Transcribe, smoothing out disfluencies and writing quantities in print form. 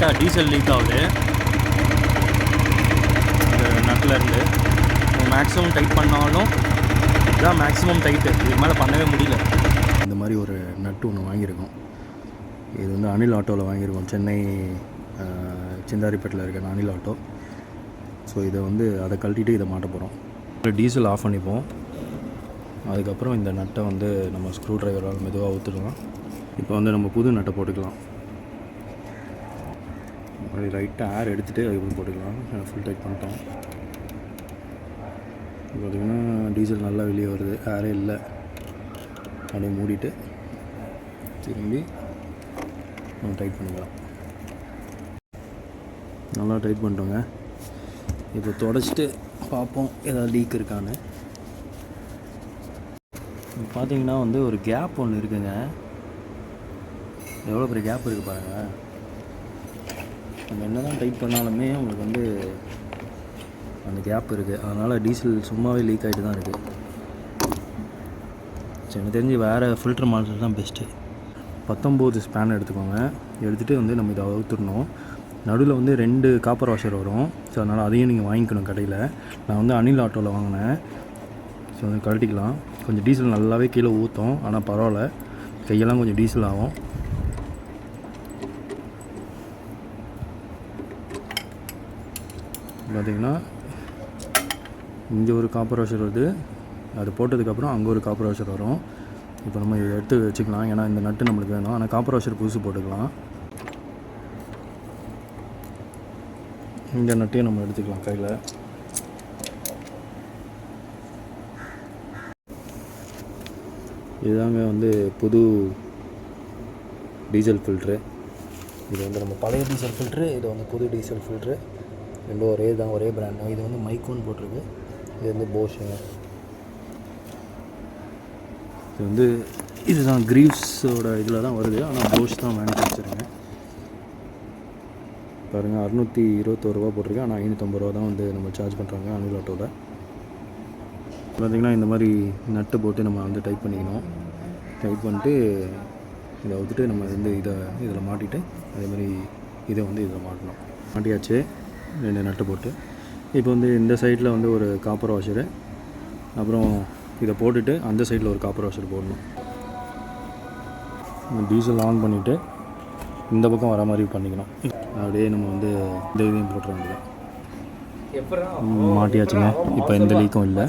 லைட்டாக diesel league ஆகுது இந்த நட்டில் இருந்து. மேக்ஸிமம் டைட் பண்ணாலும் இதுதான் மேக்ஸிமம் டைட்டு, இதுக்கு மேலே பண்ணவே முடியல. இந்த மாதிரி ஒரு நட்டு ஒன்று வாங்கியிருக்கோம். இது வந்து அனில் ஆட்டோவில் வாங்கியிருக்கோம், சென்னை சிந்தாரிப்பேட்டில் இருக்க அனில் ஆட்டோ. ஸோ இதை வந்து அதை கழட்டிட்டு இதை மாட்ட போகிறோம். டீசல் ஆஃப் பண்ணிப்போம். அதுக்கப்புறம் இந்த நட்டை வந்து நம்ம ஸ்க்ரூ ட்ரைவரால் மெதுவாக ஊற்றுக்கலாம். இப்போ வந்து நம்ம புது நட்டை போட்டுக்கலாம். அப்படி ரைட்டாக ஏர் எடுத்துகிட்டு அதுக்கப்புறம் போட்டுக்கலாம். ஃபுல் டைட் பண்ணிட்டோம். பார்த்திங்கன்னா டீசல் நல்லா வெளியே வருது, ஏரே இல்லை. அப்படியே மூடிட்டு திரும்பி நம்ம டைட் பண்ணிக்கலாம். நல்லா டைட் பண்ணிட்டோங்க. இப்போ தொடச்சிட்டு பார்ப்போம் ஏதாவது லீக் இருக்கான்னு. பார்த்தீங்கன்னா வந்து ஒரு கேப் ஒன்று இருக்குங்க. எவ்வளோ பெரிய கேப் இருக்குது பாருங்கள். நம்ம என்ன தான் டைட் பண்ணாலுமே உங்களுக்கு வந்து அந்த கேப் இருக்குது. அதனால் டீசல் சும்மாவே லீக் ஆகிட்டு தான் இருக்குது. சரி, எனக்கு தெரிஞ்சு வேறு ஃபில்டர் மாடல் தான் பெஸ்ட்டு. 19 ஸ்பேன் எடுத்துக்கோங்க. எடுத்துகிட்டு வந்து நம்ம இதை அவுத்துடணும். நடுவில் வந்து 2 காப்பர் வாஷர் வரும். ஸோ அதனால் அதையும் நீங்கள் வாங்கிக்கணும் கடையில். நான் வந்து அனில் ஆட்டோவில் வாங்கினேன். ஸோ வந்து கழட்டிக்கலாம். கொஞ்சம் டீசல் நல்லாவே கீழே ஊற்றும், ஆனால் பரவாயில்ல, கையெல்லாம் கொஞ்சம் டீசல் ஆகும். பார்த்திங்கன்னா இங்கே ஒரு காப்பர் வாஷர் வருது. அது போட்டதுக்கப்புறம் அங்கே ஒரு காப்பர் வாஷர் வரும். இப்போ நம்ம இதை எடுத்து வச்சுக்கலாம், ஏன்னா இந்த நட்டு நம்மளுக்கு வேணும். ஆனால் காப்பர் வாஷர் புதுசு போட்டுக்கலாம். இந்த நட்டையும் நம்ம எடுத்துக்கலாம் கையில். இதுதாங்க வந்து புது டீசல் ஃபில்ட்ரு. இது வந்து நம்ம பழைய டீசல் ஃபில்ட்ரு, இது வந்து புது டீசல் ஃபில்ட்ரு. ரெண்டும் ஒரே தான், ஒரே பிராண்டு. இது வந்து மைக்கோன்னு போட்டிருக்கு, இது வந்து போஷுங்க. இது வந்து இதுதான் கிரீவ்ஸோட இதில் தான் வருது, ஆனால் போஷ் தான் மேனுஃபேக்சருங்க. பாருங்கள், 621 ரூபா போட்டிருக்கு, ஆனால் 550 ரூபா தான் வந்து நம்ம சார்ஜ் பண்ணுறாங்க அனில் ஆட்டோவில். பார்த்திங்கன்னா இந்த மாதிரி நட்டு போட்டு நம்ம வந்து டைட் பண்ணிக்கணும். டைட் பண்ணிட்டு இதை ஊற்றிட்டு நம்ம வந்து இதில் மாட்டிட்டு அதேமாதிரி இதை வந்து இதில் மாட்டணும். மாட்டியாச்சு 2 நட்டு போட்டு. இப்போ வந்து இந்த சைடில் வந்து ஒரு காப்பர் வாஷரு, அப்புறம் இதை போட்டுட்டு அந்த சைடில் ஒரு காப்பர் வாஷர் போடணும். டீசல் ஆன் பண்ணிவிட்டு இந்த பக்கம் வர மாதிரி பண்ணிக்கணும். அப்படியே நம்ம வந்து இந்த இதையும் போட்டுற வேண்டியது. மாட்டியாச்சுங்க. இப்போ எந்த லீக்கும் இல்லை.